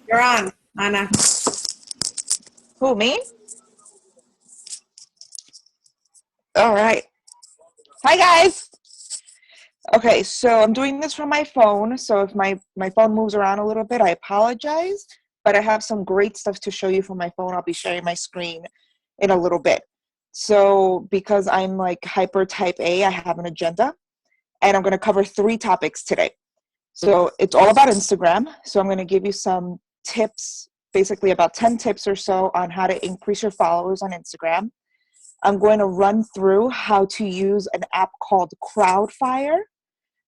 You're on, Anna. Who, me? All right. Hi, guys. Okay, so I'm doing this from my phone. So if my phone moves around a little bit, I apologize. But I have some great stuff to show you from my phone. I'll be sharing my screen in a little bit. So because I'm like hyper type A, I have an agenda. And I'm going to cover 3 topics today. So it's all about Instagram. So I'm going to give you some tips, basically about 10 tips or so on how to increase your followers on Instagram. I'm going to run through how to use an app called Crowdfire,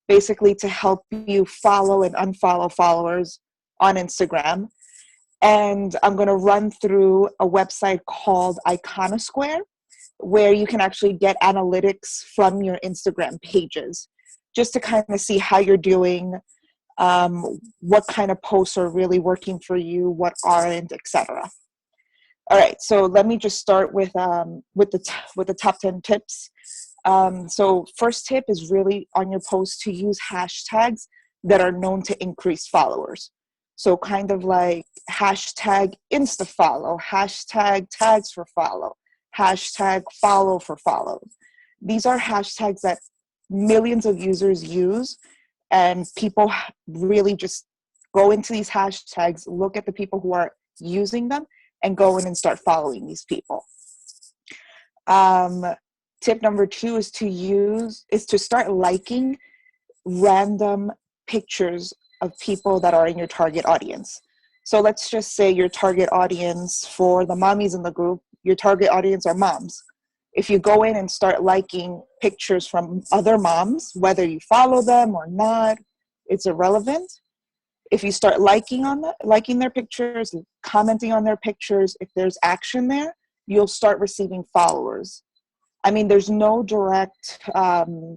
basically to help you follow and unfollow followers on Instagram. And I'm going to run through a website called Iconosquare, where you can actually get analytics from your Instagram pages, just to kind of see how you're doing, what kind of posts are really working for you, what aren't, etc. All right, so let me just start with the top 10 tips. So first tip is really on your post to use hashtags that are known to increase followers. So kind of like hashtag InstaFollow, hashtag tags for follow, hashtag follow for follow. These are hashtags that millions of users use, and people really just go into these hashtags, look at the people who are using them, and go in and start following these people. Tip number 2 is to start liking random pictures of people that are in your target audience. So let's just say your target audience for the mommies in the group, your target audience are moms. If you go in and start liking pictures from other moms, whether you follow them or not, it's irrelevant. If you start liking their pictures, commenting on their pictures, if there's action there, you'll start receiving followers. I mean, there's no direct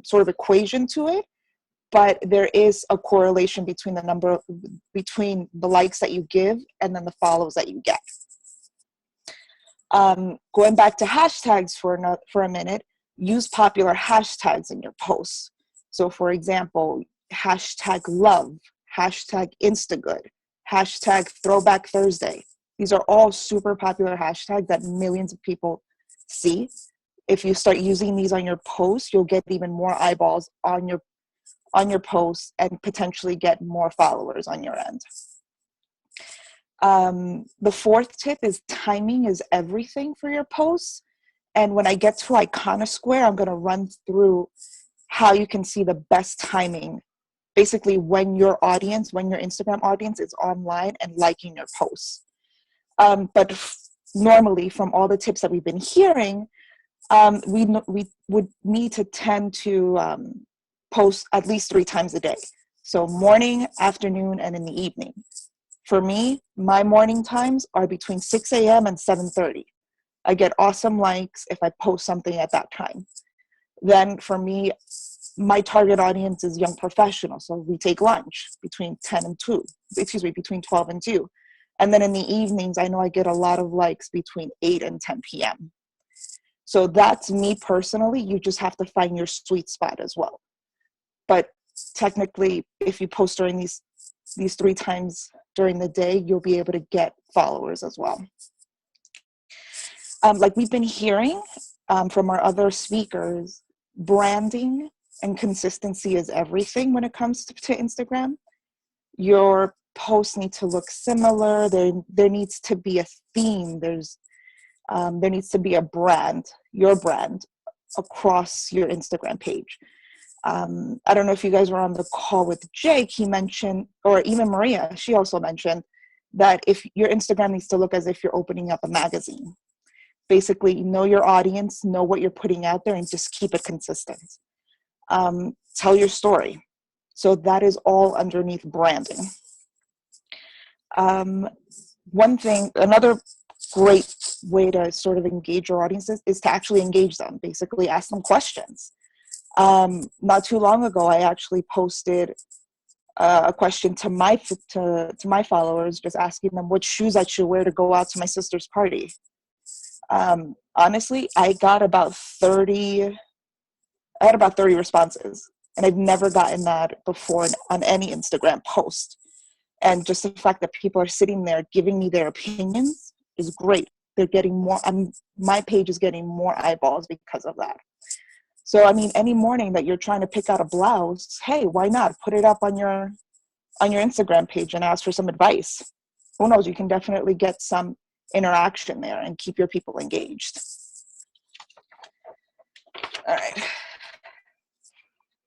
sort of equation to it, but there is a correlation between between the likes that you give and then the follows that you get. Going back to hashtags for a minute, use popular hashtags in your posts. So for example, hashtag love, hashtag Instagood, hashtag Throwback Thursday. These are all super popular hashtags that millions of people see. If you start using these on your posts, you'll get even more eyeballs on your posts and potentially get more followers on your end. The fourth tip is timing is everything for your posts. And when I get to Iconosquare, I'm going to run through how you can see the best timing, basically when your Instagram audience is online and liking your posts. But normally, from all the tips that we've been hearing, we would need to tend to post at least 3 times a day. So morning, afternoon, and in the evening. For me, my morning times are between 6 a.m. and 7:30. I get awesome likes if I post something at that time. Then for me, my target audience is young professionals. So we take lunch between 12 and 2. And then in the evenings, I know I get a lot of likes between 8 and 10 p.m. So that's me personally. You just have to find your sweet spot as well. But technically, if you post during these 3 times during the day, you'll be able to get followers as well. Like we've been hearing from our other speakers, branding and consistency is everything when it comes to Instagram. Your posts need to look similar. There needs to be a theme. There needs to be a brand, your brand, across your Instagram page. I don't know if you guys were on the call with Jake. He mentioned, or even Maria, she also mentioned that if your Instagram needs to look as if you're opening up a magazine. Basically, know your audience, know what you're putting out there, and just keep it consistent. Tell your story. So that is all underneath branding. Another great way to sort of engage your audiences is to actually engage them. Basically, ask them questions. Not too long ago, I actually posted a question to my followers, just asking them what shoes I should wear to go out to my sister's party. Honestly, I had about 30 responses, and I've never gotten that before on any Instagram post. And just the fact that people are sitting there giving me their opinions is great. They're getting more, my page is getting more eyeballs because of that. So, I mean, any morning that you're trying to pick out a blouse, hey, why not put it up on your Instagram page and ask for some advice? Who knows? You can definitely get some interaction there and keep your people engaged. All right.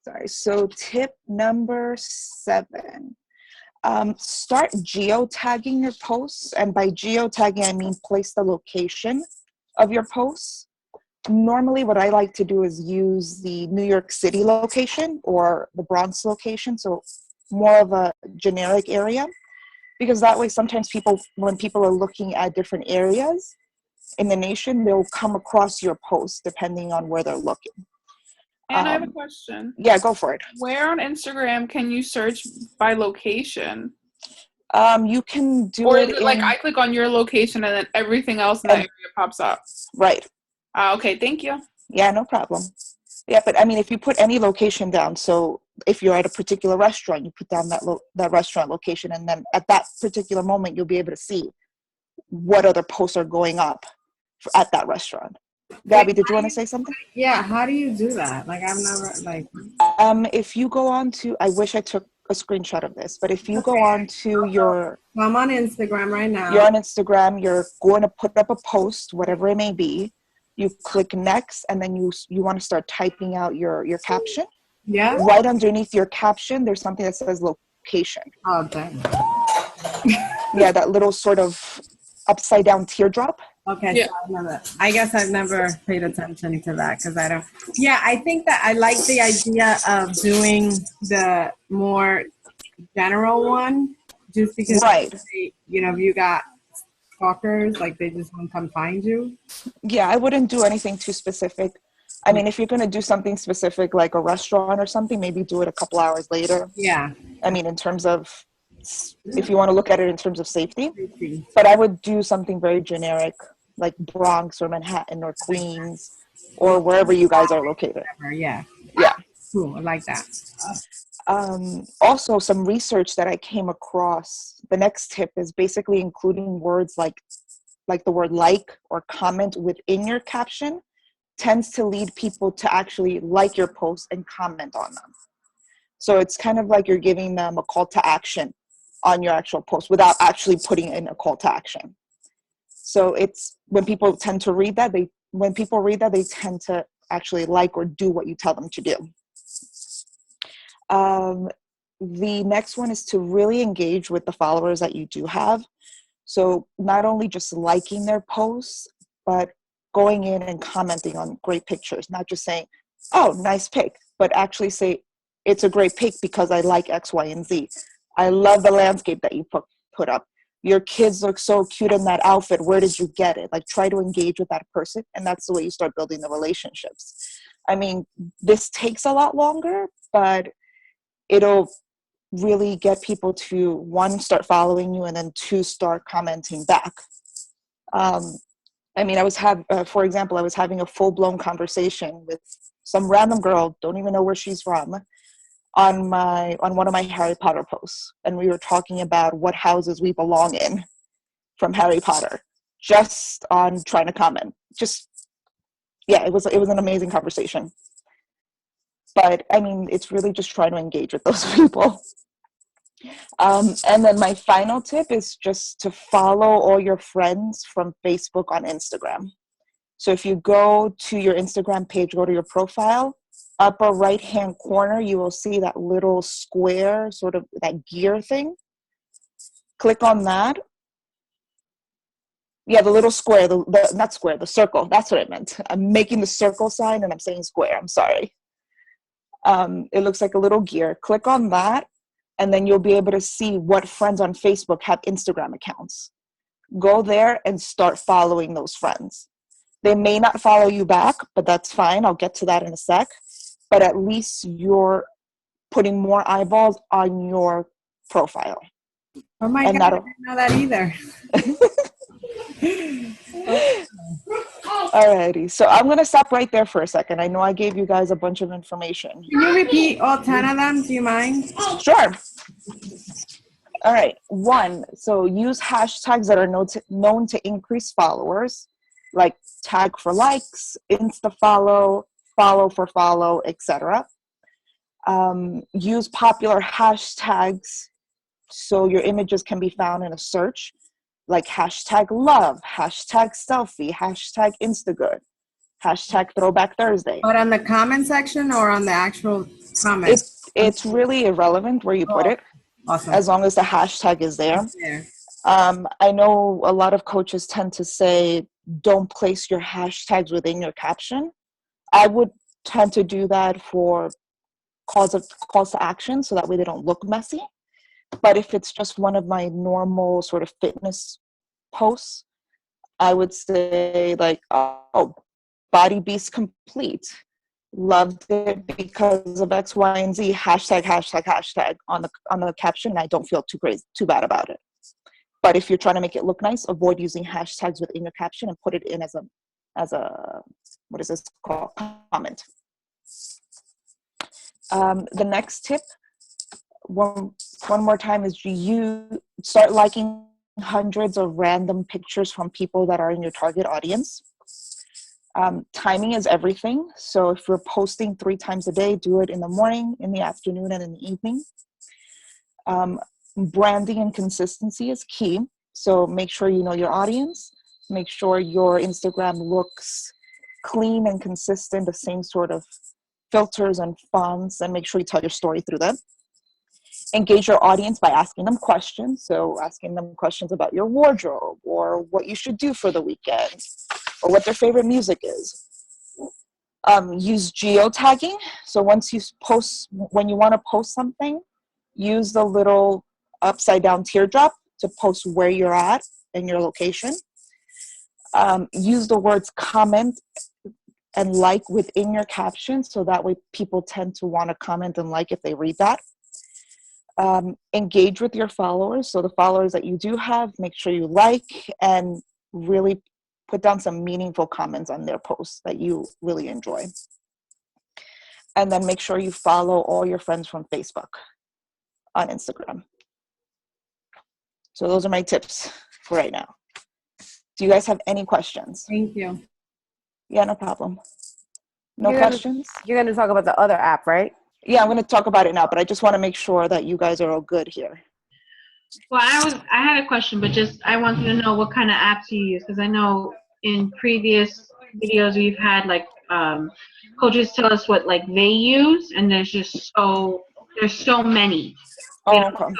Sorry. So tip number 7. Start geotagging your posts. And by geotagging, I mean place the location of your posts. Normally, what I like to do is use the New York City location or the Bronx location, so more of a generic area, because that way sometimes when people are looking at different areas in the nation, they'll come across your post depending on where they're looking. And I have a question. Yeah, go for it. Where on Instagram can you search by location? You can do or it is it like I click on your location and then everything else in that area pops up? Right. Okay, thank you. Yeah, no problem. Yeah, but I mean, if you put any location down, so if you're at a particular restaurant, you put down that restaurant location, and then at that particular moment, you'll be able to see what other posts are going up at that restaurant. Gabby, did you want to say something? Yeah, how do you do that? Like, I've never, like... If you go on to, I wish I took a screenshot of this, but if you go on to your... I'm on Instagram right now. You're on Instagram, you're going to put up a post, whatever it may be. You click next, and then you want to start typing out your caption. Yeah. Right underneath your caption, there's something that says location. Oh, dang. Yeah, that little sort of upside down teardrop. Okay, yeah. So I remember. I guess I've never paid attention to that because I don't. Yeah, I think that I like the idea of doing the more general one, just because, right. You know, if you got stalkers, like they just won't come find you. Yeah, I wouldn't do anything too specific. I mean, if you're going to do something specific like a restaurant or something, maybe do it a couple hours later. Yeah. I mean, in terms of, if you want to look at it in terms of safety. But I would do something very generic, like Bronx or Manhattan or Queens or wherever you guys are located. Yeah. Yeah. Cool. I like that. Also, some research that I came across, the next tip is basically including words like the word like or comment within your caption tends to lead people to actually like your post and comment on them. So it's kind of like you're giving them a call to action on your actual post without actually putting in a call to action. So it's when people tend to read that, they tend to actually like or do what you tell them to do. The next one is to really engage with the followers that you do have. So not only just liking their posts, but going in and commenting on great pictures, not just saying, oh, nice pic, but actually say, it's a great pic because I like X, Y, and Z. I love the landscape that you put up. Your kids look so cute in that outfit. Where did you get it? Like, try to engage with that person, and that's the way you start building the relationships. I mean, this takes a lot longer, but it'll really get people to, 1, start following you, and then 2, start commenting back. I mean, for example, I was having a full-blown conversation with some random girl, don't even know where she's from, on one of my Harry Potter posts. And we were talking about what houses we belong in from Harry Potter, just on trying to comment. It was an amazing conversation. But I mean, it's really just trying to engage with those people. And then my final tip is just to follow all your friends from Facebook on Instagram. So if you go to your Instagram page, go to your profile, upper right-hand corner, you will see that little square, sort of that gear thing. Click on that. Yeah, the little square, not square, the circle. That's what I meant. I'm making the circle sign and I'm saying square. I'm sorry. It looks like a little gear. Click on that, and then you'll be able to see what friends on Facebook have Instagram accounts. Go there and start following those friends. They may not follow you back, but that's fine. I'll get to that in a sec. But at least you're putting more eyeballs on your profile. Oh my God, I didn't know that either. Alrighty, so I'm going to stop right there for a second. I know I gave you guys a bunch of information. Can you repeat all 10 of them? Do you mind? Sure. All right. One, so use hashtags that are known to increase followers, like tag for likes, Insta follow, follow for follow, etc. Use popular hashtags so your images can be found in a search, like hashtag love, hashtag selfie, hashtag Instagood, hashtag throwback Thursday. But on the comment section or on the actual comments? It's really irrelevant where you put it, Awesome. as long as the hashtag is there. Yeah. I know a lot of coaches tend to say, don't place your hashtags within your caption. I would tend to do that for calls to action, so that way they don't look messy. But if it's just one of my normal sort of fitness posts, I would say like, oh, Body Beast complete. Loved it because of X, Y, and Z. Hashtag, hashtag, hashtag on the caption. And I don't feel too bad about it. But if you're trying to make it look nice, avoid using hashtags within your caption and put it in as a what is this called? Comment. The next tip, one more time, is you start liking hundreds of random pictures from people that are in your target audience. Timing is everything. So if you're posting 3 times a day, do it in the morning, in the afternoon, and in the evening. Branding and consistency is key. So make sure you know your audience. Make sure your Instagram looks clean and consistent, the same sort of filters and fonts, and make sure you tell your story through them. Engage your audience by asking them questions. So asking them questions about your wardrobe, or what you should do for the weekend, or what their favorite music is. Use geotagging. So once you post, when you want to post something, use the little upside down teardrop to post where you're at and your location. Use the words comment and like within your caption, so that way people tend to want to comment and like if they read that. Engage with your followers. So the followers that you do have, make sure you like and really put down some meaningful comments on their posts that you really enjoy. And then make sure you follow all your friends from Facebook on Instagram. So those are my tips for right now. Do you guys have any questions? Thank you. Yeah, no problem. No You're questions? You're going to talk about the other app, right? Yeah, I'm going to talk about it now, but I just want to make sure that you guys are all good here. Well, I had a question, but just I wanted to know what kind of apps you use, because I know in previous videos we've had like coaches tell us what like they use, and there's so many. Oh, okay.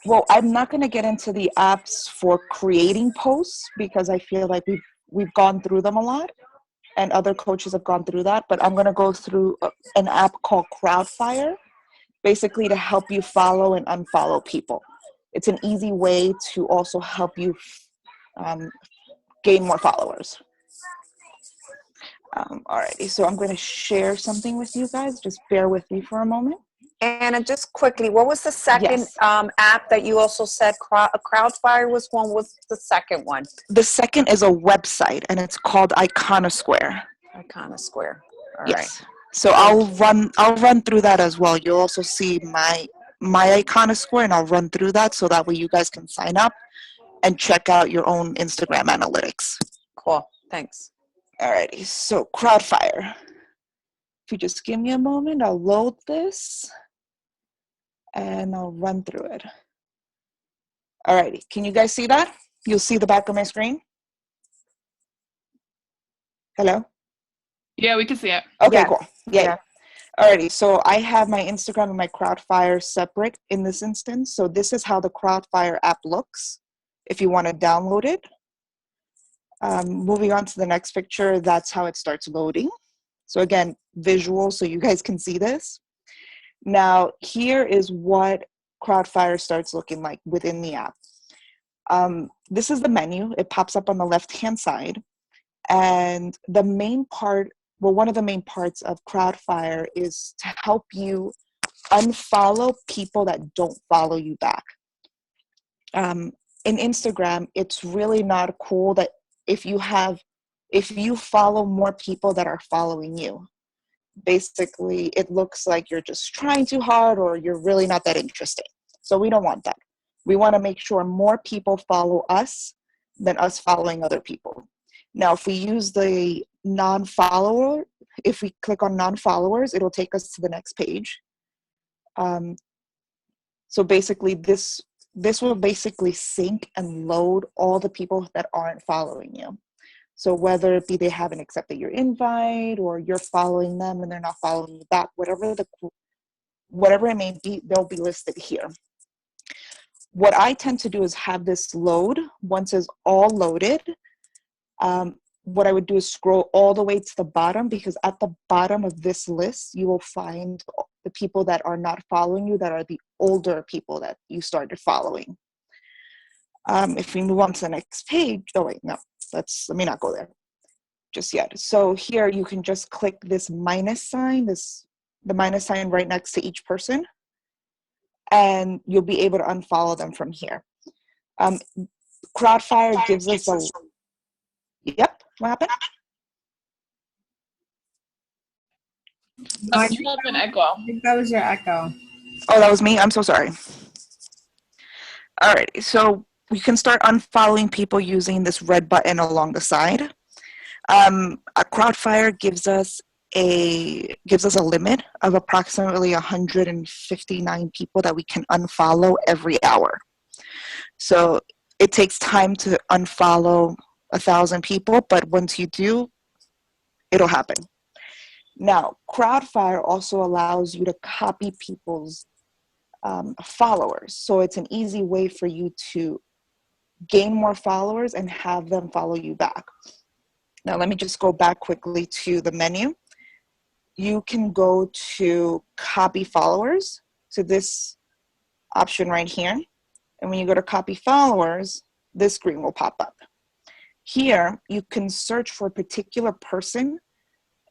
Well, I'm not going to get into the apps for creating posts, because I feel like we've gone through them a lot, and other coaches have gone through that. But I'm going to go through an app called Crowdfire, basically to help you follow and unfollow people. It's an easy way to also help you gain more followers. Alrighty, so I'm going to share something with you guys. Just bear with me for a moment. Anna, just quickly, what was the second Yes. app that you also said? Crowdfire was one. What's the second one? The second is a website, and it's called Iconosquare. Iconosquare. All right. Yes. So I'll run through that as well. You'll also see my Iconosquare, and I'll run through that, so that way you guys can sign up and check out your own Instagram analytics. Cool. Thanks. Alrighty, so Crowdfire. If you just give me a moment, I'll load this and I'll run through it. Alrighty, can you guys see that? You'll see the back of my screen? Hello? Yeah, we can see it. Okay, Yes. cool. Yeah. Alrighty, so I have my Instagram and my Crowdfire separate in this instance. So this is how the Crowdfire app looks if you want to download it. Moving on to the next picture, that's how it starts loading. So again, visual, so you guys can see this. Now, here is what Crowdfire starts looking like within the app. This is the menu. It pops up on the left-hand side. And the main part, well, one of the main parts of Crowdfire is to help you unfollow people that don't follow you back. In Instagram, it's really not cool that if you follow more people that are following you. Basically, it looks like you're just trying too hard, or you're really not that interesting. So we don't want that. We want to make sure more people follow us than us following other people. Now, if we use the non-follower, if we click on non-followers, it'll take us to the next page. So basically this will basically sync and load all the people that aren't following you. So whether it be they haven't accepted your invite or you're following them and they're not following you back, whatever it may be, they'll be listed here. What I tend to do is have this load. Once it's all loaded, what I would do is scroll all the way to the bottom, because at the bottom of this list, you will find the people that are not following you, that are the older people that you started following. If we move on to the next page, oh wait, no, let me not go there just yet. So here you can just click this minus sign, the minus sign right next to each person, and you'll be able to unfollow them from here. Crowdfire gives us a, yep, what happened? I You have an echo. think that was your echo. Oh, that was me, I'm so sorry. All right, so you can start unfollowing people using this red button along the side. Crowdfire gives us a limit of approximately 159 people that we can unfollow every hour. So it takes time to unfollow 1,000 people, but once you do, it'll happen. Now, Crowdfire also allows you to copy people's followers. So it's an easy way for you to gain more followers and have them follow you back. Now, let me just go back quickly to the menu. You can go to copy followers, to this option right here. And when you go to copy followers, this screen will pop up. Here, you can search for a particular person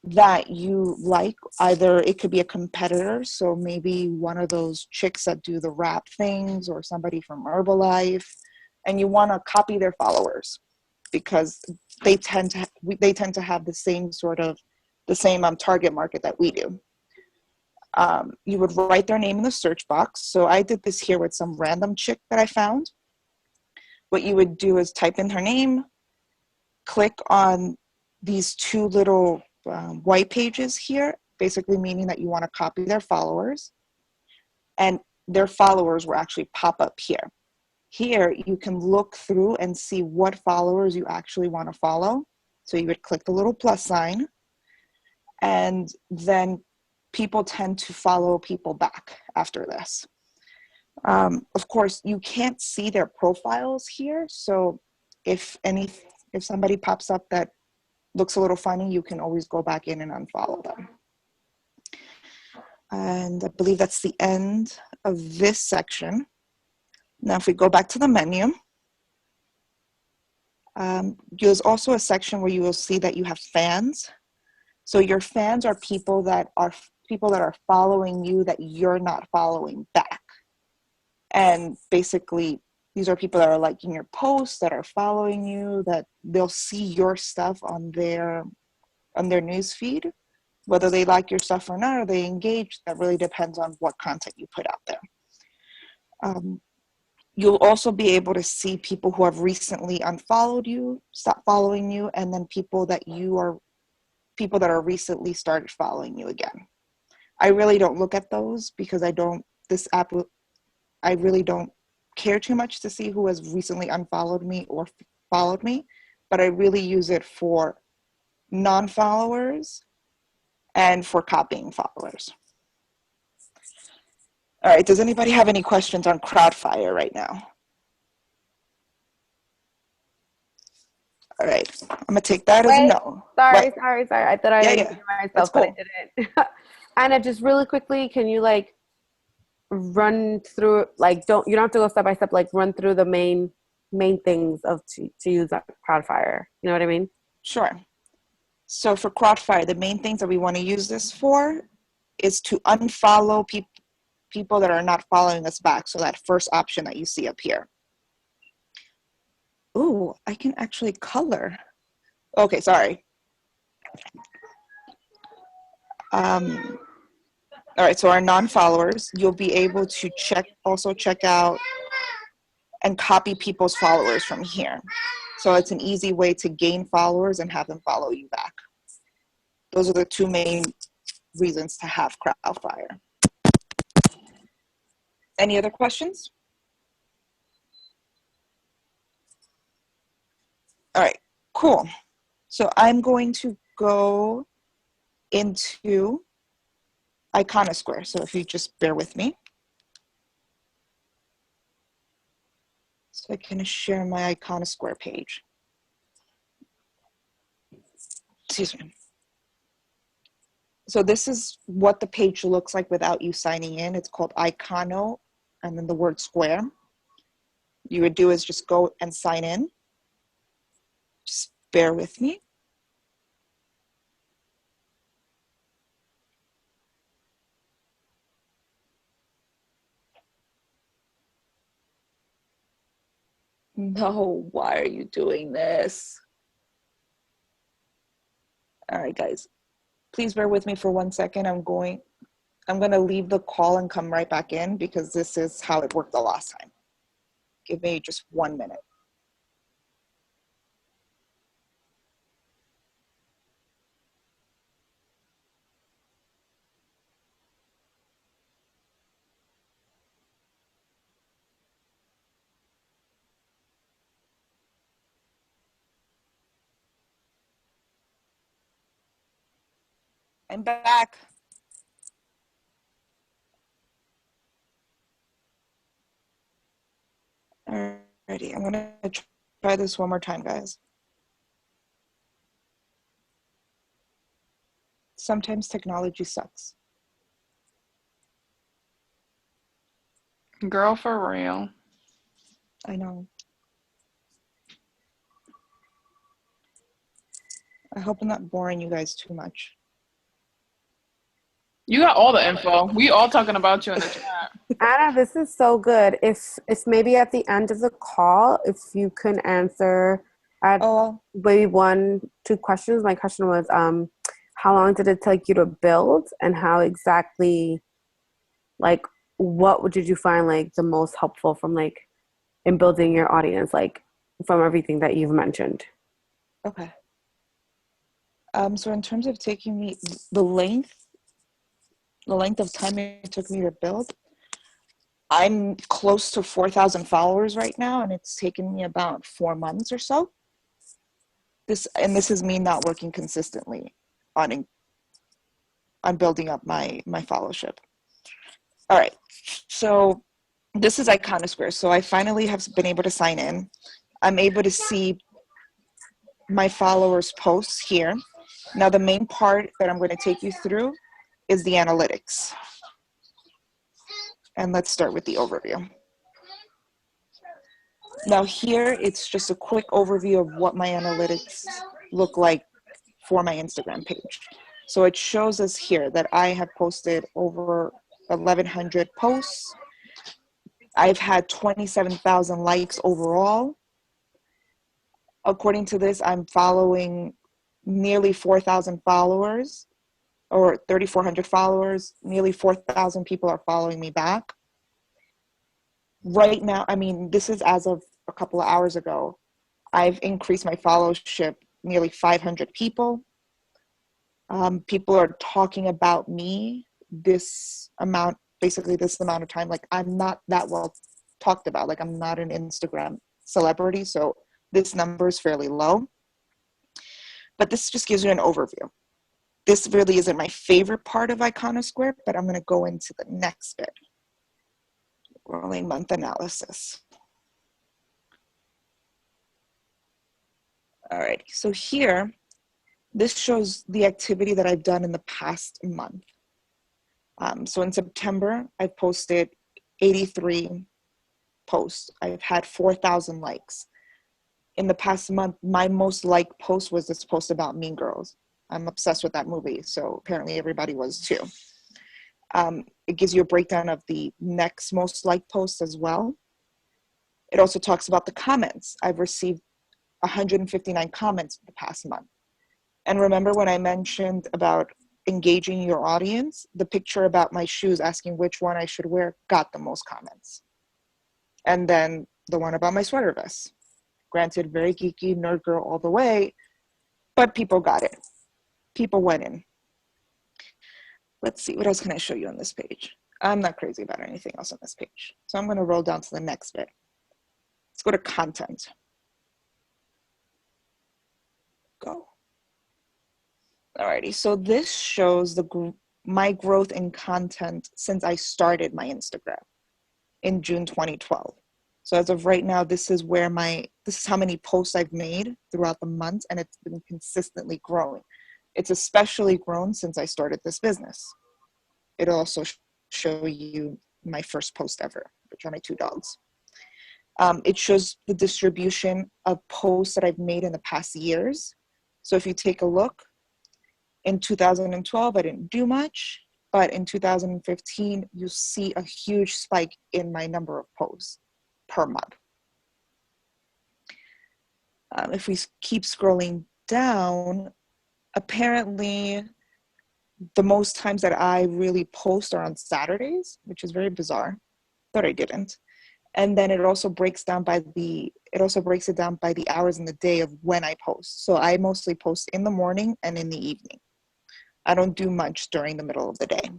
that you like. Either it could be a competitor, so maybe one of those chicks that do the rap things, or somebody from Herbalife, and you want to copy their followers because they tend to have the same target market that we do. You would write their name in the search box. So I did this here with some random chick that I found. What you would do is type in her name, click on these two little white pages here, basically meaning that you want to copy their followers, and their followers will actually pop up here. Here, you can look through and see what followers you actually want to follow. So you would click the little plus sign, and then people tend to follow people back after this. Of course, you can't see their profiles here. So if somebody pops up that looks a little funny, you can always go back in and unfollow them. And I believe that's the end of this section. Now, if we go back to the menu, there's also a section where you will see that you have fans. So your fans are people that are following you that you're not following back. And basically, these are people that are liking your posts, that are following you, that they'll see your stuff on their news feed. Whether they like your stuff or not, or they engage, that really depends on what content you put out there. You'll also be able to see people who have recently unfollowed you, stopped following you, and then people that are recently started following you again. I really don't look at those because I really don't care too much to see who has recently unfollowed me or followed me, but I really use it for non-followers and for copying followers. All right, does anybody have any questions on Crowdfire right now? All right, I'm gonna take that as a no. Sorry. What? I thought I Yeah. muted That's myself, but cool. I didn't. Anna, just really quickly, can you like run through, like, you don't have to go step by step, like run through the main things to use Crowdfire. You know what I mean? Sure. So for Crowdfire, the main things that we want to use this for is to unfollow people that are not following us back. So that first option that you see up here. Ooh, I can actually color. Okay, sorry. All right, so our non-followers, you'll be able to also check out and copy people's followers from here. So it's an easy way to gain followers and have them follow you back. Those are the two main reasons to have Crowdfire. Any other questions? All right, cool. So I'm going to go into Iconosquare. So if you just bear with me. So I can share my Iconosquare page. Excuse me. So this is what the page looks like without you signing in. It's called Icono and then the word square. You would do is just go and sign in. Just bear with me. No, why are you doing this? All right, guys, please bear with me for 1 second. I'm going to leave the call and come right back in because this is how it worked the last time. Give me just 1 minute. I'm back. Alrighty, I'm gonna try this one more time, guys. Sometimes technology sucks. Girl, for real. I know. I hope I'm not boring you guys too much. You got all the info. We all talking about you in the chat. Anna, this is so good. If maybe at the end of the call, if you can answer Oh, maybe 1-2 questions. My question was, how long did it take you to build, and how exactly, like, what did you find like the most helpful from like in building your audience, like from everything that you've mentioned? okay. So in terms of taking me the length of time it took me to build, I'm close to 4,000 followers right now, and it's taken me about 4 months or so. This is me not working consistently on building up my followership. All right, so this is Iconosquare. So I finally have been able to sign in. I'm able to see my followers' posts here. Now the main part that I'm going to take you through is the analytics. And let's start with the overview. Now here, it's just a quick overview of what my analytics look like for my Instagram page. So it shows us here that I have posted over 1,100 posts. I've had 27,000 likes overall. According to this, I'm following nearly 4,000 followers, or 3,400 followers. Nearly 4,000 people are following me back. Right now, I mean, this is as of a couple of hours ago. I've increased my followership nearly 500 people. People are talking about me this amount of time. Like, I'm not that well talked about. Like, I'm not an Instagram celebrity, so this number is fairly low. But this just gives you an overview. This really isn't my favorite part of Iconosquare, but I'm going to go into the next bit. Rolling month analysis. All right, so here, this shows the activity that I've done in the past month. So in September, I posted 83 posts. I've had 4,000 likes. In the past month, my most liked post was this post about Mean Girls. I'm obsessed with that movie, so apparently everybody was too. It gives you a breakdown of the next most liked posts as well. It also talks about the comments. I've received 159 comments in the past month. And remember when I mentioned about engaging your audience, the picture about my shoes asking which one I should wear got the most comments. And then the one about my sweater vest. Granted, very geeky, nerd girl all the way, but people got it. People went in. Let's see, what else can I show you on this page? I'm not crazy about anything else on this page. So I'm gonna roll down to the next bit. Let's go to content. Go. Alrighty, so this shows my growth in content since I started my Instagram in June 2012. So as of right now, this is how many posts I've made throughout the months, and it's been consistently growing. It's especially grown since I started this business. It'll also show you my first post ever, which are my 2 dogs. It shows the distribution of posts that I've made in the past years. So if you take a look, in 2012, I didn't do much, but in 2015, you see a huge spike in my number of posts per month. If we keep scrolling down, apparently the most times that I really post are on Saturdays, which is very bizarre, but I didn't. And then it also breaks it down by the hours in the day of when I post. So I mostly post in the morning and in the evening. I don't do much during the middle of the day.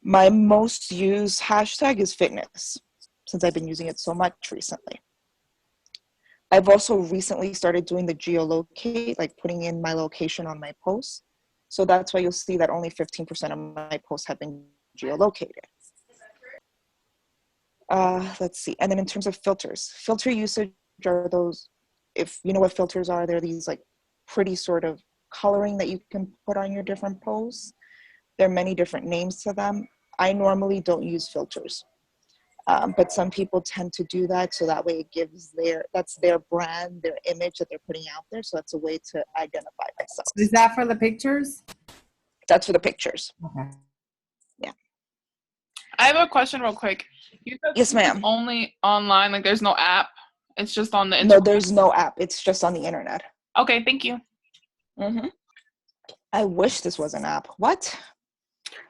My most used hashtag is fitness, since I've been using it so much recently. I've also recently started doing the geolocate, like putting in my location on my posts. So that's why you'll see that only 15% of my posts have been geolocated. Let's see. And then in terms of filters, filter usage are those, if you know what filters are, they're these like pretty sort of coloring that you can put on your different posts. There are many different names to them. I normally don't use filters, but some people tend to do that. So that way it gives that's their brand, their image that they're putting out there. So that's a way to identify myself. Is that for the pictures? That's for the pictures. Okay. I have a question real quick. You said Yes, this is ma'am. only online, like there's no app. It's just on the No, internet. there's no app. It's just on the internet. Okay, thank you. Mm-hmm. I wish this was an app. What?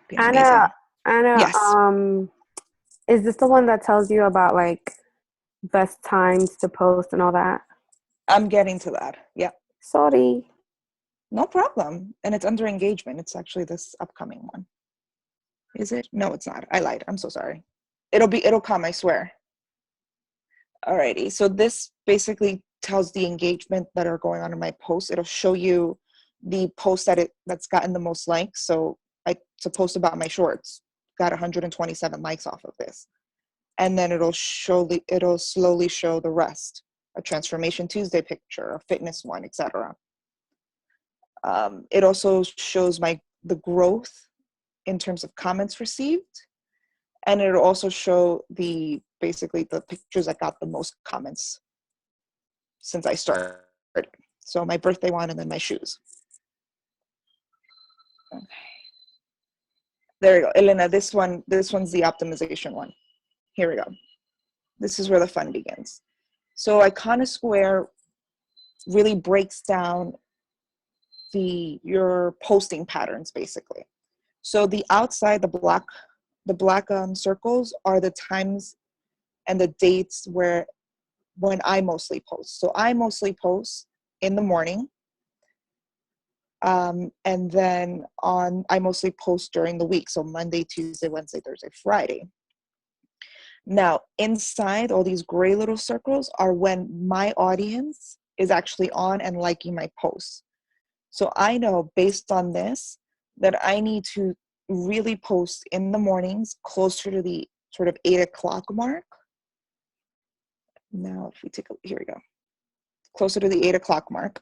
Be amazing. Anna, Yes. is this the one that tells you about like best times to post and all that? I'm getting to that. Yeah. Sorry. No problem. And it's under engagement. It's actually this upcoming one. Is it? No, it's not. I lied. I'm so sorry. It'll come, I swear. Alrighty. So this basically tells the engagement that are going on in my posts. It'll show you the post that's gotten the most likes. So it's a post about my shorts. Got 127 likes off of this. And then it'll slowly show the rest. A Transformation Tuesday picture, a fitness one, etc. It also shows the growth in terms of comments received. And it'll also show basically the pictures that got the most comments since I started. So my birthday one and then my shoes. Okay. There we go. Elena, this one's the optimization one. Here we go. This is where the fun begins. So Iconosquare really breaks down your posting patterns basically. So the outside, the black circles are the times and the dates when I mostly post. So I mostly post in the morning. And then I mostly post during the week. So Monday, Tuesday, Wednesday, Thursday, Friday. Now, inside all these gray little circles are when my audience is actually on and liking my posts. So I know based on this that I need to really post in the mornings closer to the sort of 8 o'clock mark. Now, if we here we go. Closer to the 8 o'clock mark.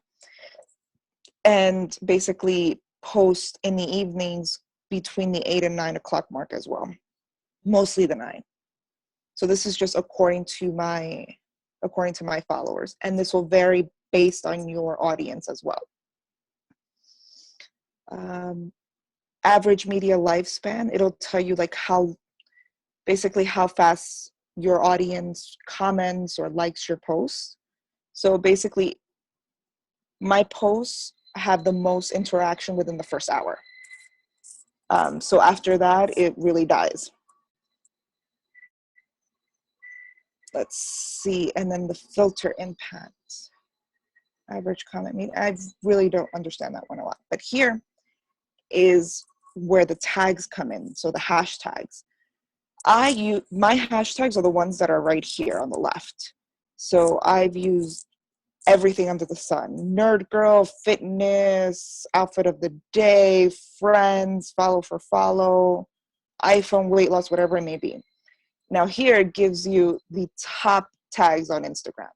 And basically post in the evenings between the 8 and 9 o'clock mark as well. Mostly the 9. So this is just according to my followers. And this will vary based on your audience as well. Average media lifespan, it'll tell you like how fast your audience comments or likes your posts. So basically my posts have the most interaction within the first hour. So after that, it really dies. Let's see, and then the filter impact. Average comment mean. I really don't understand that one a lot. But here is where the tags come in. So the hashtags. My hashtags are the ones that are right here on the left. So I've used everything under the sun. Nerd girl, fitness, outfit of the day, friends, follow for follow, iPhone, weight loss, whatever it may be. Now here it gives you the top tags on Instagram.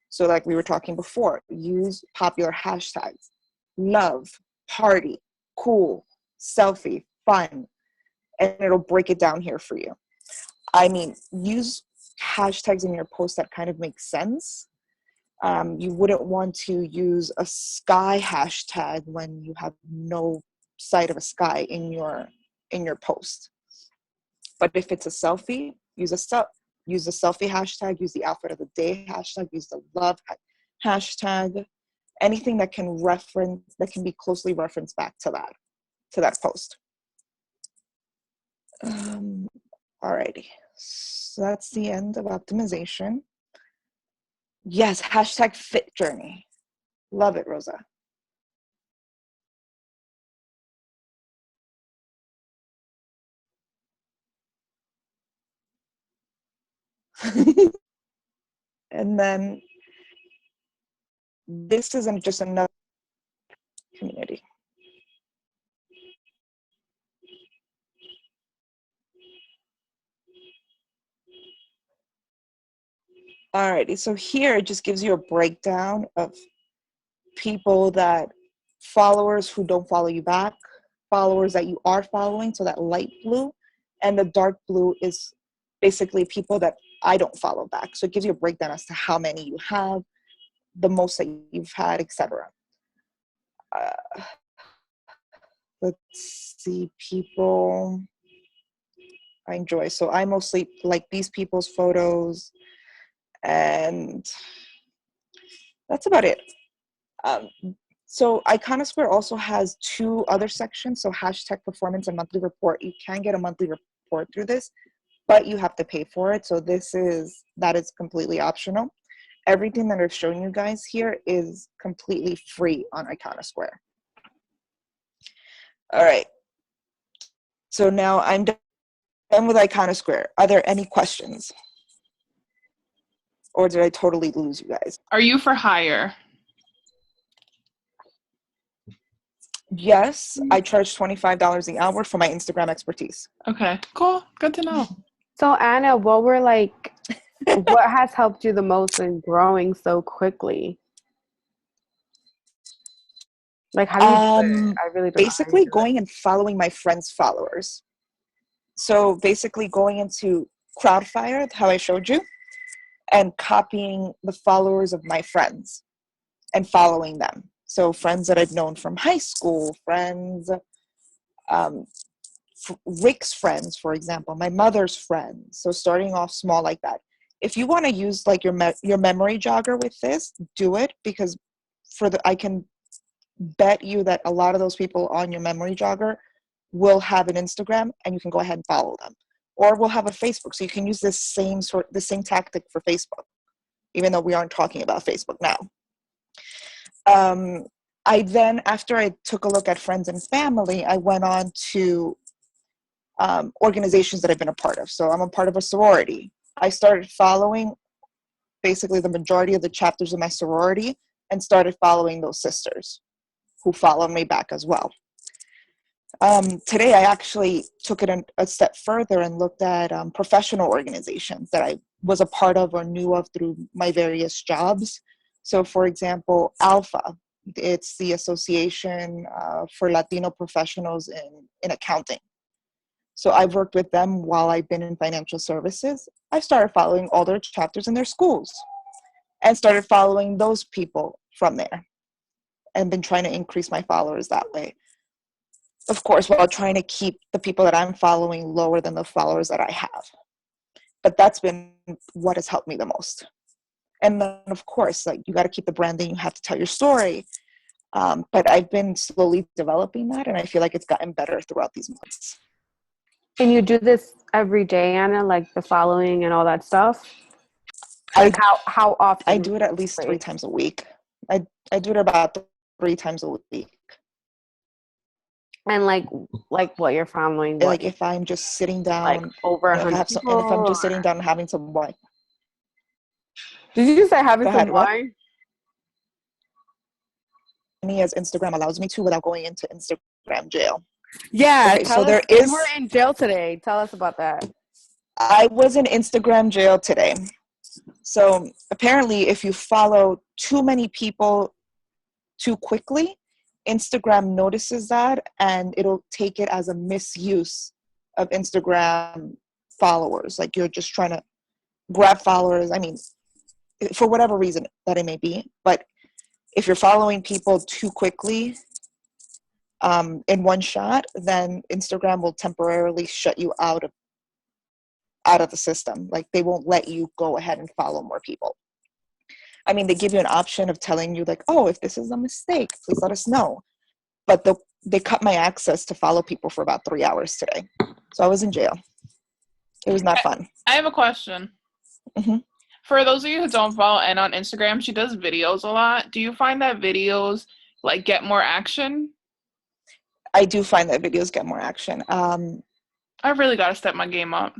So like we were talking before, use popular hashtags. Love, party, cool, selfie, fun, and it'll break it down here for you. I mean, use hashtags in your post that kind of make sense. You wouldn't want to use a sky hashtag when you have no sight of a sky in your post. But if it's a selfie, use a selfie hashtag, use the outfit of the day hashtag, use the love hashtag, anything that can be closely referenced back to that post. Alrighty, so that's the end of optimization. Yes, hashtag fit journey. Love it, Rosa. And then this isn't just another community. Alrighty, so here it just gives you a breakdown of people followers who don't follow you back, followers that you are following, so that light blue, and the dark blue is basically people that I don't follow back. So it gives you a breakdown as to how many you have, the most that you've had, etc. Let's see, people I enjoy. So I mostly like these people's photos, and that's about it. So Iconosphere also has two other sections, so hashtag performance and monthly report. You can get a monthly report through this, but you have to pay for it. So that is completely optional. Everything that I've shown you guys here is completely free on Iconosphere. All right. So now I'm done with Iconosphere. Are there any questions? Or did I totally lose you guys? Are you for hire? Yes, I charge $25 the hour for my Instagram expertise. Okay, cool. Good to know. So Anna, what has helped you the most in growing so quickly? Like, how do you do it? I really don't know how basically you do it. going and following my friends' followers. So basically going into Crowdfire, how I showed you, and copying the followers of my friends and following them. So friends that I've known from high school, friends, Rick's friends, for example, my mother's friends. So starting off small like that. If you want to use like your memory jogger with this, do it, because I can bet you that a lot of those people on your memory jogger will have an Instagram, and you can go ahead and follow them, or we'll have a Facebook. So you can use the same tactic for Facebook, even though we aren't talking about Facebook now. After I took a look at friends and family, I went on to organizations that I've been a part of. So I'm a part of a sorority. I started following basically the majority of the chapters of my sorority and started following those sisters who followed me back as well. Today, I actually took it a step further and looked at professional organizations that I was a part of or knew of through my various jobs. So, for example, ALPHA, it's the Association for Latino Professionals in Accounting. So I've worked with them while I've been in financial services. I started following all their chapters in their schools and started following those people from there and been trying to increase my followers that way. Of course, while trying to keep the people that I'm following lower than the followers that I have. But that's been what has helped me the most. And then, of course, like, you got to keep the branding. You have to tell your story. But I've been slowly developing that, and I feel like it's gotten better throughout these months. And you do this every day, Anna, like the following and all that stuff? I, Like how often? I do it at least 3 times a week. I do it about 3 times a week. And like what you're following? What, Like if I'm just sitting down, like over if I 100 have some, people? and if I'm just sitting down and having some wine. Did you just say having Go some ahead, what? wine? Me as Instagram allows me to without going into Instagram jail. Yeah. Okay, Tell so us, there you is. were in jail today. Tell us about that. I was in Instagram jail today. So apparently, if you follow too many people too quickly, Instagram notices that and it'll take it as a misuse of Instagram followers. Like you're just trying to grab followers. I mean, for whatever reason that it may be. But if you're following people too quickly in one shot, then Instagram will temporarily shut you out of the system. Like they won't let you go ahead and follow more people. I mean, they give you an option of telling you like, oh, if this is a mistake, please let us know. But they cut my access to follow people for about 3 hours today. So I was in jail. It was not fun. I have a question. Mhm. For those of you who don't follow Anna on Instagram, she does videos a lot. Do you find that videos like get more action? I do find that videos get more action. I really got to step my game up.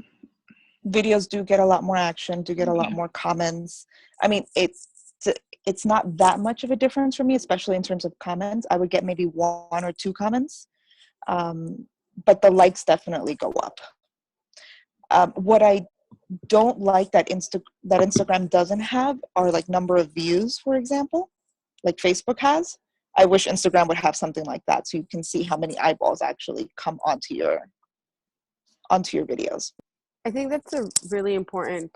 Videos do get a lot more action, do get a lot more comments. I mean, it's not that much of a difference for me, especially in terms of comments. I would get maybe 1 or 2 comments, but the likes definitely go up. What I don't like that Instagram doesn't have are like number of views, for example, like Facebook has. I wish Instagram would have something like that, so you can see how many eyeballs actually come onto your videos. I think that's a really important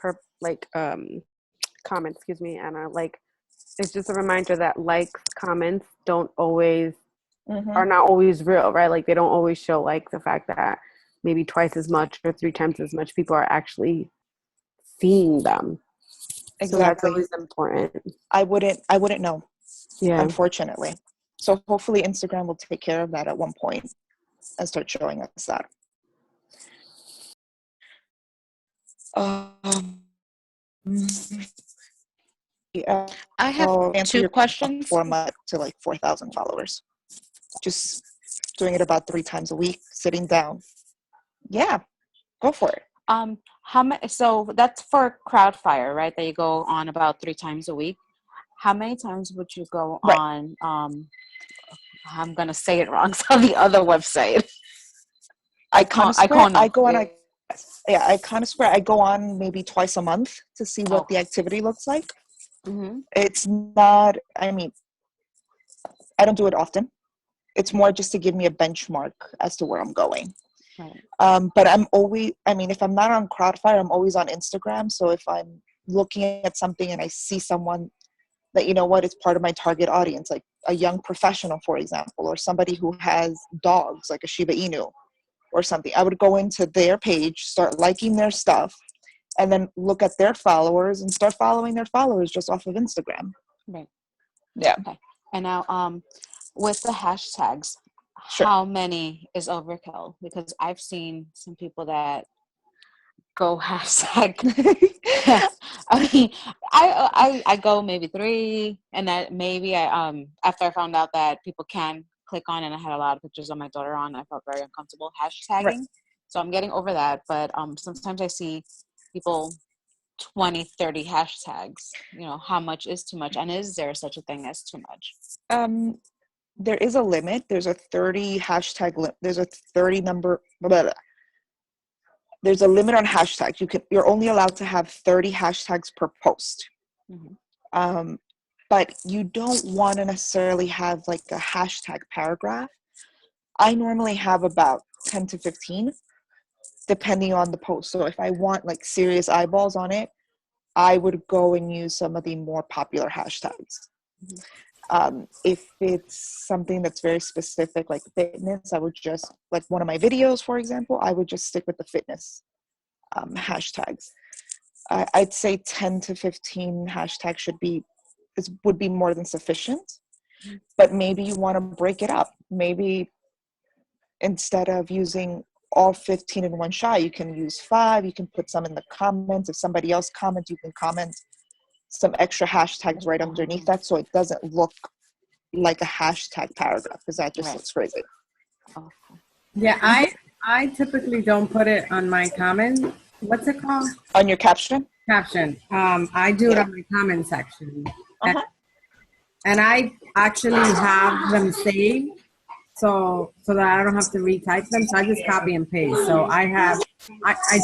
comment, excuse me, Anna. Like it's just a reminder that likes, comments don't always are not always real, right? Like they don't always show like the fact that maybe twice as much or 3 times as much people are actually seeing them. Exactly. So that's always important. I wouldn't know, Yeah. unfortunately. So hopefully Instagram will take care of that at one point and start showing us that. Yeah, I have I'll answer 2 your questions. format to like 4,000 followers. Just doing it about 3 times a week, sitting down. Yeah, go for it. How many? So that's for Crowdfire, right? That you go on about 3 times a week. How many times would you go Right. on? I'm gonna say it wrong. So the other website, Iconosquare. I go on. Okay. Iconosquare. I go on maybe twice a month to see what the activity looks like. Mm-hmm. It's not. I mean, I don't do it often. It's more just to give me a benchmark as to where I'm going. Right. But I'm always, I mean, if I'm not on Crowdfire, I'm always on Instagram. So if I'm looking at something and I see someone that, you know what, is part of my target audience, like a young professional, for example, or somebody who has dogs, like a Shiba Inu or something, I would go into their page, start liking their stuff, and then look at their followers and start following their followers just off of Instagram. Right. Yeah. Okay. And now, with the hashtags, Sure. how many is overkill? Because I've seen some people that go hashtag. I mean, I go maybe 3, and that maybe I after I found out that people can click on, and I had a lot of pictures of my daughter on, I felt very uncomfortable hashtagging. Right. So I'm getting over that, but sometimes I see people 20, 30 hashtags. You know, how much is too much, and is there such a thing as too much? There is a limit. There's a 30 hashtag. There's a 30 number. Blah, blah, blah. There's a limit on hashtags. You're only allowed to have 30 hashtags per post. Mm-hmm. But you don't want to necessarily have like a hashtag paragraph. I normally have about 10 to 15, depending on the post. So if I want like serious eyeballs on it, I would go and use some of the more popular hashtags. If it's something that's very specific, like fitness, I would just, like one of my videos, for example, I would just stick with the fitness hashtags. I'd say 10 to 15 hashtags would be more than sufficient. but maybe you want to break it up. Maybe instead of using all 15 in one shot, you can use 5. You can put some in the comments. If somebody else comments, you can comment some extra hashtags right underneath that, so it doesn't look like a hashtag paragraph, because that just Right. looks crazy. Yeah, I typically don't put it on my comment. What's it called? On your caption? Caption. I do it Yeah. on my comment section. Uh-huh. And I actually have them saved so that I don't have to retype them. So I just copy and paste. So I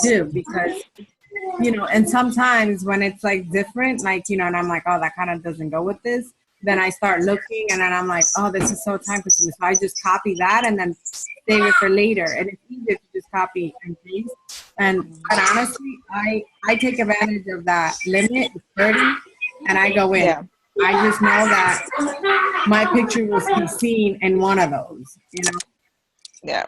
do, because, and sometimes when it's like different, like, and I'm like, oh, that kind of doesn't go with this. Then I start looking and then I'm like, oh, this is so time consuming. So I just copy that and then save it for later. And it's easier to just copy and paste. But honestly, I take advantage of that limit, 30, and I go in. Yeah. I just know that my picture will be seen in one of those, Yeah,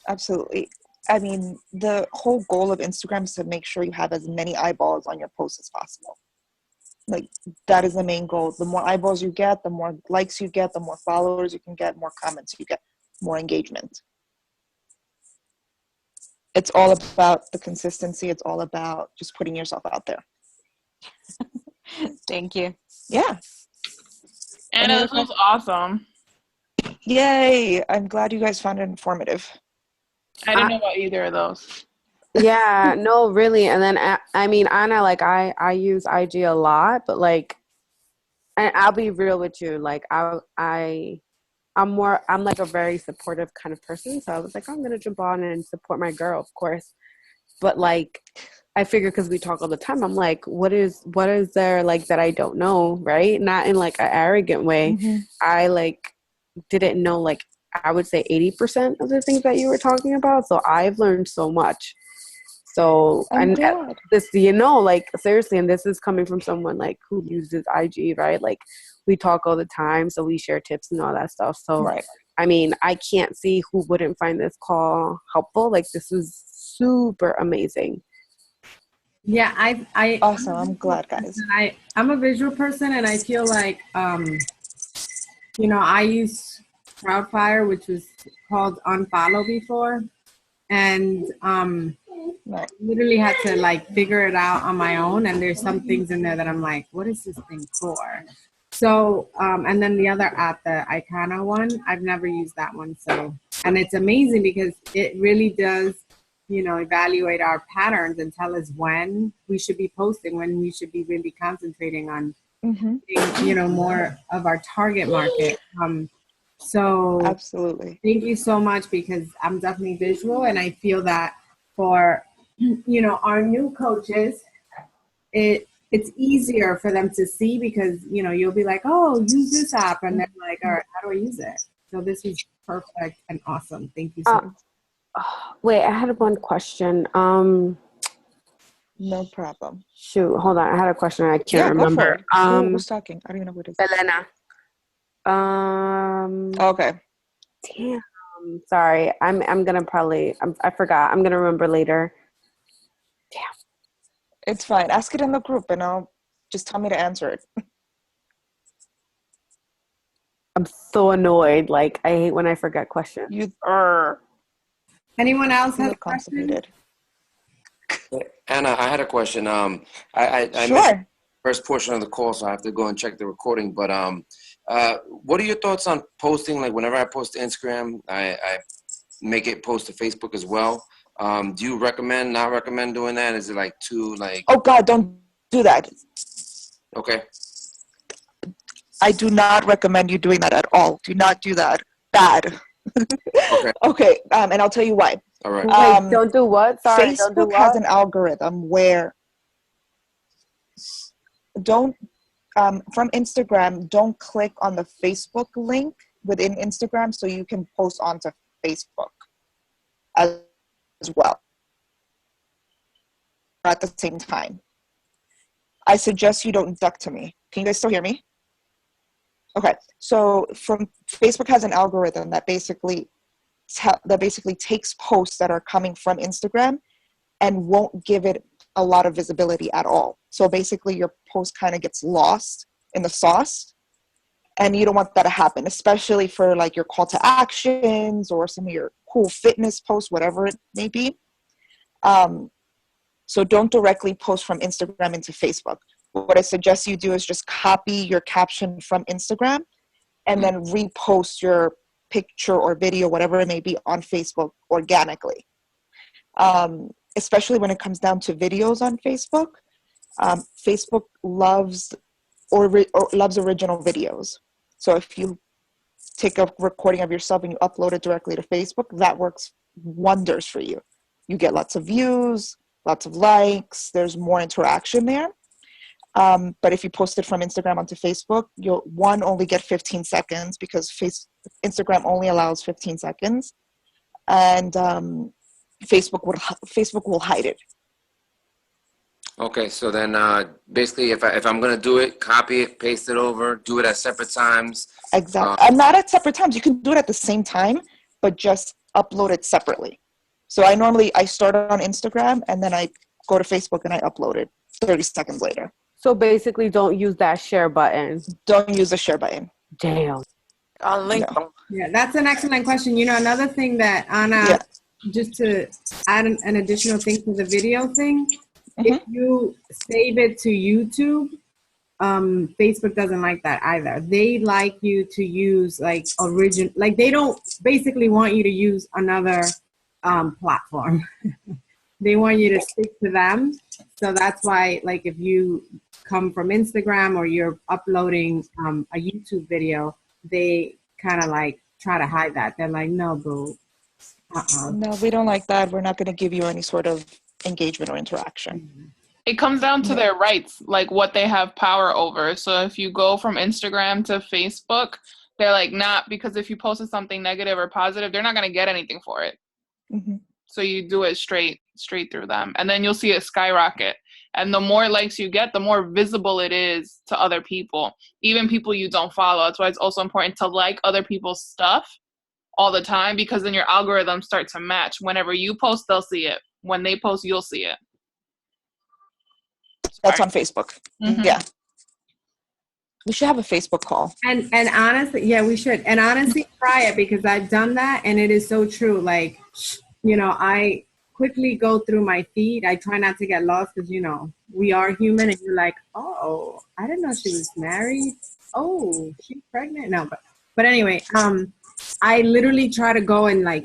absolutely. I mean, the whole goal of Instagram is to make sure you have as many eyeballs on your post as possible. Like, that is the main goal. The more eyeballs you get, the more likes you get, the more followers you can get, more comments you get, more engagement. It's all about the consistency. It's all about just putting yourself out there. Thank you. Yeah. Anna, this was awesome. Yay. I'm glad you guys found it informative. I didn't know about either of those. Yeah, no, really. And then I mean, Anna, like I use IG a lot, but like, and I'll be real with you, like I'm like a very supportive kind of person. So I was like, I'm gonna jump on and support my girl, of course. But like, I figure because we talk all the time, I'm like, what is there like that I don't know, right? Not in like an arrogant way. Mm-hmm. I like didn't know, like, I would say 80% of the things that you were talking about. So I've learned so much. So, I'm glad. this, like, seriously, and this is coming from someone like who uses IG, right? Like, we talk all the time, so we share tips and all that stuff. So, Right. I mean, I can't see who wouldn't find this call helpful. Like, this is super amazing. Yeah, I Awesome. I'm glad, guys. I'm a visual person, and I feel like I used Crowdfire, which was called Unfollow before, and Right. literally had to like figure it out on my own. And there's some things in there that I'm like, what is this thing for? So and then the other app, the Icona one, I've never used that one. So, and it's amazing because it really does, evaluate our patterns and tell us when we should be posting, when we should be really concentrating on, more of our target market. So Absolutely. thank you so much, because I'm definitely visual, and I feel that for, our new coaches, it's easier for them to see, because, you'll be like, oh, use this app. And they're like, all right, how do I use it? So this is perfect and awesome. Thank you so much. Wait, I had one question. No problem. Shoot, hold on. I had a question. I can't remember. Go for it. Who's talking? I don't even know who it is. Elena. Okay. Damn. Sorry. I'm gonna probably. I forgot. I'm gonna remember later. Damn. It's fine. Ask it in the group, and I'll just tell me to answer it. I'm so annoyed. Like, I hate when I forget questions. You Anyone else have look a question? constipated. Anna, I had a question. I missed the Sure. first portion of the call, so I have to go and check the recording. But what are your thoughts on posting? Like, whenever I post to Instagram, I make it post to Facebook as well. Do you recommend, not recommend doing that? Is it like too like? Oh God, don't do that. Okay. I do not recommend you doing that at all. Do not do that. Bad. Okay. Okay. And I'll tell you why. All right. Wait, don't do what? Sorry, don't do Facebook has what? an algorithm where from Instagram, don't click on the Facebook link within Instagram, so you can post onto Facebook as well at the same time. I suggest you don't duck to me. Can you guys still hear me? Okay, so Facebook has an algorithm that basically takes posts that are coming from Instagram and won't give it a lot of visibility at all. So basically your post kind of gets lost in the sauce, And you don't want that to happen, especially for like your call to actions or some of your cool fitness posts, whatever it may be. So don't directly post from Instagram into Facebook. What I suggest you do is just copy your caption from Instagram and then repost your picture or video, whatever it may be, on Facebook organically. Especially when it comes down to videos on Facebook. Facebook loves loves original videos. So if you take a recording of yourself and you upload it directly to Facebook, that works wonders for you. You get lots of views, lots of likes, there's more interaction there. But if you post it from Instagram onto Facebook, you'll only get 15 seconds because Instagram only allows 15 seconds. And Facebook will hide it. Okay, so then basically if I'm going to do it, copy it, paste it over, do it at separate times. Exactly. And not at separate times. You can do it at the same time, but just upload it separately. So I start on Instagram and then I go to Facebook and I upload it 30 seconds later. So basically, don't use that share button. Don't use the share button. Damn. I'll link No. them. Yeah, that's an excellent question. You know, another thing that Anna, just to add an additional thing to the video thing, if you save it to YouTube, Facebook doesn't like that either. They like you to use like they don't basically want you to use another platform. They want you to stick to them. So that's why, like, if you come from Instagram or you're uploading a YouTube video, they kind of like try to hide that. They're like, no, boo. No, we don't like that. We're not going to give you any sort of engagement or interaction. It comes down to their rights, like what they have power over. So if you go from Instagram to Facebook, they're like, not, because if you posted something negative or positive, they're not going to get anything for it. Mm-hmm. So you do it straight through them. And then you'll see it skyrocket. And the more likes you get, the more visible it is to other people, even people you don't follow. That's why it's also important to like other people's stuff all the time, because then your algorithms start to match. Whenever you post, they'll see it. When they post, you'll see it. That's on Facebook. Mm-hmm. Yeah. We should have a Facebook call. And honestly, yeah, we should. And honestly, try it, because I've done that and it is so true. Like, you know, I quickly go through my feed. I try not to get lost because, you know, we are human and you're like, oh, I didn't know she was married. Oh, she's pregnant. No, but anyway, I literally try to go and like,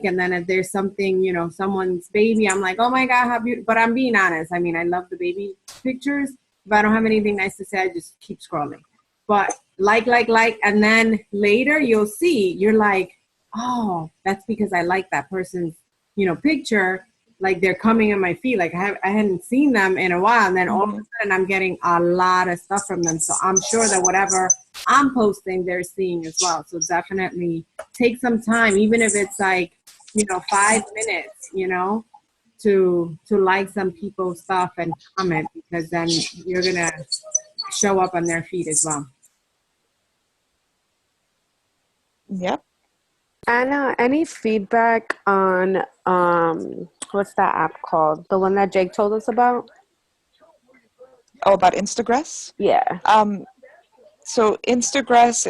and then if there's something, you know, someone's baby, I'm like, oh my God, how beautiful. But I'm being honest. I mean, I love the baby pictures. If I don't have anything nice to say, I just keep scrolling. But like, and then later you'll see, you're like, oh, that's because I like that person's, you know, picture. Like, they're coming in my feed. Like, I hadn't seen them in a while, and then all of a sudden I'm getting a lot of stuff from them. So I'm sure that whatever I'm posting, they're seeing as well. So definitely take some time, even if it's like, you know, 5 minutes, you know, to like some people's stuff and comment, because then you're gonna show up on their feed as well. Yep. Anna, any feedback on what's that app called? The one that Jake told us about? Oh, about Instagress? Yeah. So Instagress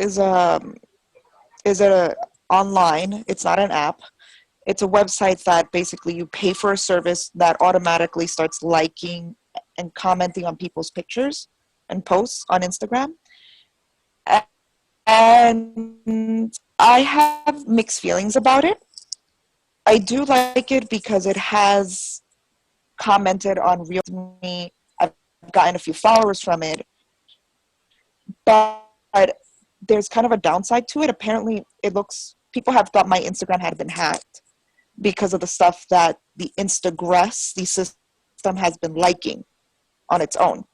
is a online. It's not an app. It's a website that basically you pay for a service that automatically starts liking and commenting on people's pictures and posts on Instagram. And I have mixed feelings about it. I do like it because it has commented on Real to me. I've gotten a few followers from it. But there's kind of a downside to it. Apparently, people have thought my Instagram had been hacked because of the stuff that the Instagress, the system, has been liking on its own.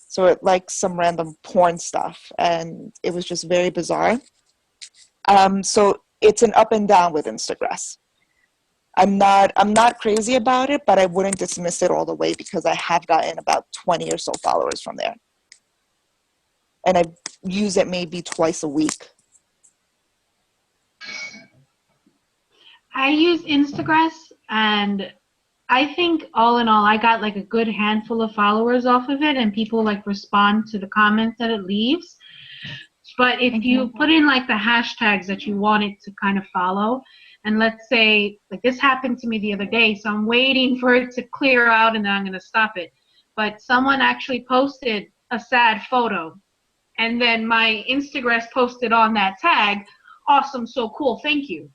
So it likes some random porn stuff, and it was just very bizarre. So it's an up and down with Instagress. I'm not crazy about it, but I wouldn't dismiss it all the way because I have gotten about 20 or so followers from there. And I use it maybe twice a week. I use Instagress, and I think all in all, I got like a good handful of followers off of it, and people like respond to the comments that it leaves. But if you put in like the hashtags that you wanted to kind of follow, and let's say like this happened to me the other day, so I'm waiting for it to clear out and then I'm going to stop it. But someone actually posted a sad photo, and then my Instagram posted on that tag, awesome, so cool, thank you.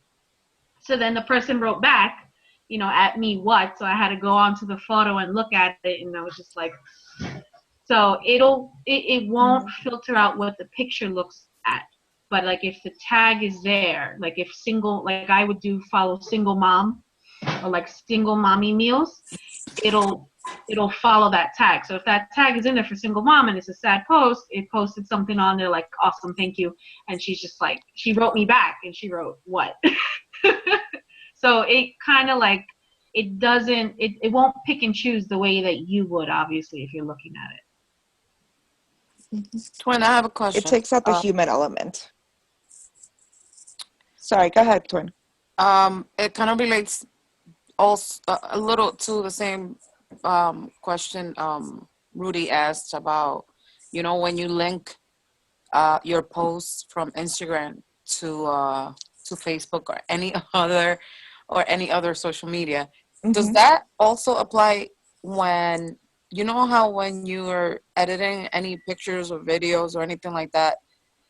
So then the person wrote back, you know, at me what? So I had to go onto the photo and look at it, and I was just like, so it won't filter out what the picture looks at. But like if the tag is there, like if single, like I would do follow single mom or like single mommy meals, it'll follow that tag. So if that tag is in there for single mom and it's a sad post, it posted something on there like, awesome, thank you. And she's just like, she wrote me back and she wrote, what? So it kind of like, it doesn't, it won't pick and choose the way that you would, obviously, if you're looking at it. Twin, I have a question. It takes out the human element. Sorry, go ahead, Twin. It kind of relates also a little to the same question Rudy asked about, you know, when you link your posts from Instagram to Facebook or any other social media. Does that also apply when, you know how when you are editing any pictures or videos or anything like that,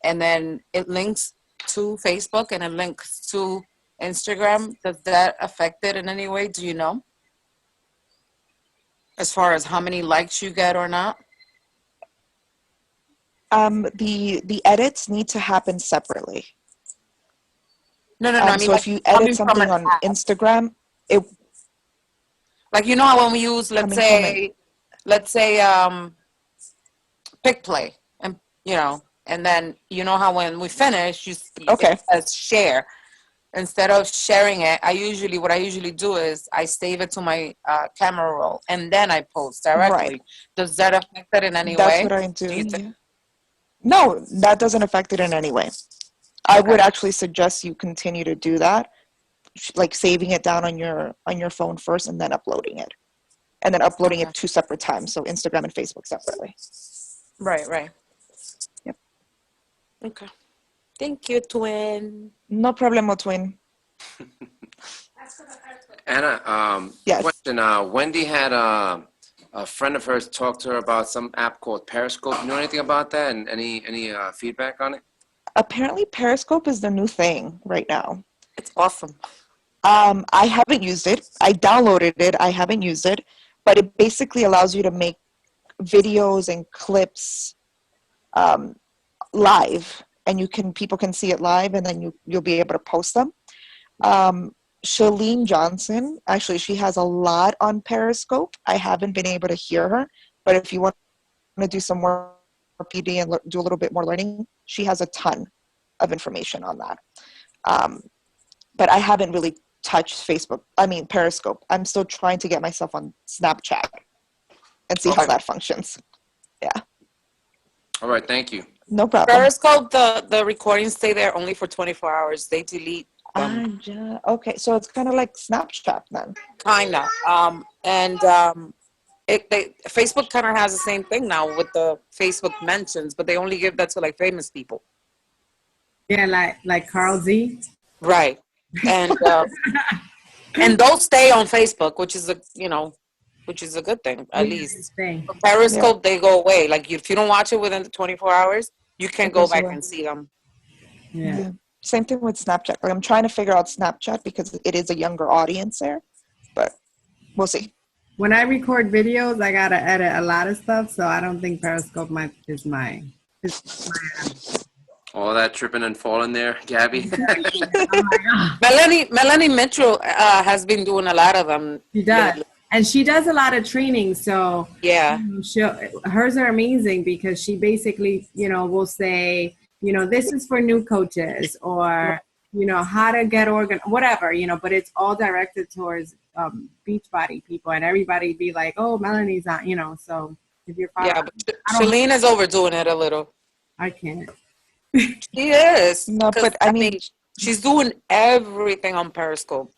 and then it links to Facebook and it links to Instagram, does that affect it in any way? Do you know? As far as how many likes you get or not? The edits need to happen separately. No. I mean, so like, if you edit something on Instagram, it like, you know how when we use, let's say PicPlay, and you know, and then you know how when we finish, it says share. Instead of sharing it, what I usually do is I save it to my camera roll and then I post directly. Right. Does that affect it in any way? That's what I do. No, that doesn't affect it in any way. I would actually suggest you continue to do that, like saving it down on your phone first and then uploading it. And then uploading it 2 separate times, so Instagram and Facebook separately. Right. Yep. Okay. Thank you, Twin. No problemo, Twin. Anna, yes. Question. Wendy had a friend of hers talk to her about some app called Periscope. You know anything about that, and any feedback on it? Apparently, Periscope is the new thing right now. It's awesome. I haven't used it. I downloaded it. I haven't used it. But it basically allows you to make videos and clips live. And people can see it live, and then you'll be able to post them. Shalene Johnson, actually, she has a lot on Periscope. I haven't been able to hear her, but if you want to do some more PD and do a little bit more learning, she has a ton of information on that. But I haven't really touched Periscope. I'm still trying to get myself on Snapchat and see how that functions. Yeah. All right, thank you. No problem. Periscope, the recordings stay there only for 24 hours. They delete. Okay, so it's kind of like Snapchat then. Kinda. Facebook kind of has the same thing now with the Facebook mentions, but they only give that to like famous people. Yeah, like Carl Z. Right. And and those stay on Facebook, which is a good thing, at least. For Periscope, they go away. Like if you don't watch it within the 24 hours, you can't go back and see them. Yeah. Same thing with Snapchat. Like I'm trying to figure out Snapchat because it is a younger audience there, but we'll see. When I record videos, I gotta edit a lot of stuff, so I don't think Periscope is my All that tripping and falling there, Gabby. Melanie Mitchell has been doing a lot of them. She does. And she does a lot of training, so yeah, hers are amazing because she basically, will say, this is for new coaches, or how to get whatever, but it's all directed towards Beachbody people, and everybody be like, oh, Melanie's on, so if you're but Shalene is overdoing it a little. I can't. She is. No, but I mean, she's doing everything on Periscope.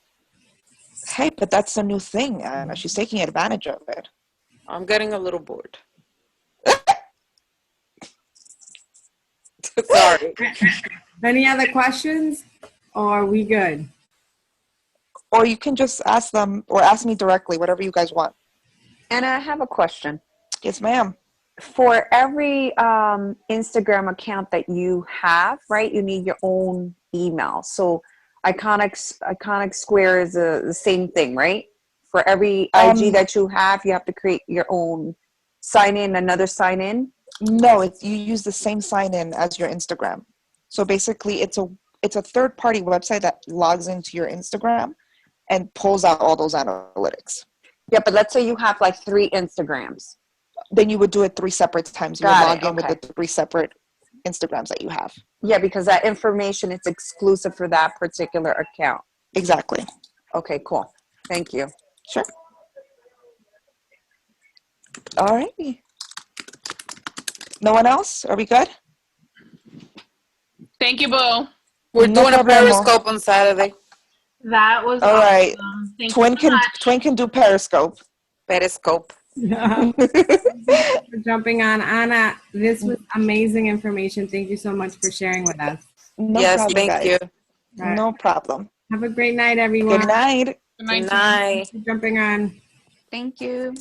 Hey, but that's a new thing, Anna. She's taking advantage of it. I'm getting a little bored. Sorry. Any other questions? Or are we good? Or you can just ask them or ask me directly, whatever you guys want. And I have a question. Yes, ma'am. For every Instagram account that you have, right, you need your own email. So Iconic Square is the same thing, right? For every IG that you have to create your own sign in, another sign in. No, you use the same sign in as your Instagram. So basically, it's a third party website that logs into your Instagram and pulls out all those analytics. Yeah, but let's say you have like 3 Instagrams. Then you would do it 3 separate times. You would Got log it, in with okay. the 3 separate Instagrams that you have. Yeah, because that information is exclusive for that particular account. Exactly. Okay, cool. Thank you. Sure. All righty. No one else? Are we good? Thank you, Boo. We're No doing a problemo. Periscope on Saturday. That was All right. awesome. Thank Twin you so much. Twin can do Periscope. Periscope. For jumping on. Anna, this was amazing information. Thank you so much for sharing with us. No Yes, problem, thank guys. you. All right. No problem. Have a great night, everyone. Good night. Good night. Good night. Thanks for jumping on. Thank you.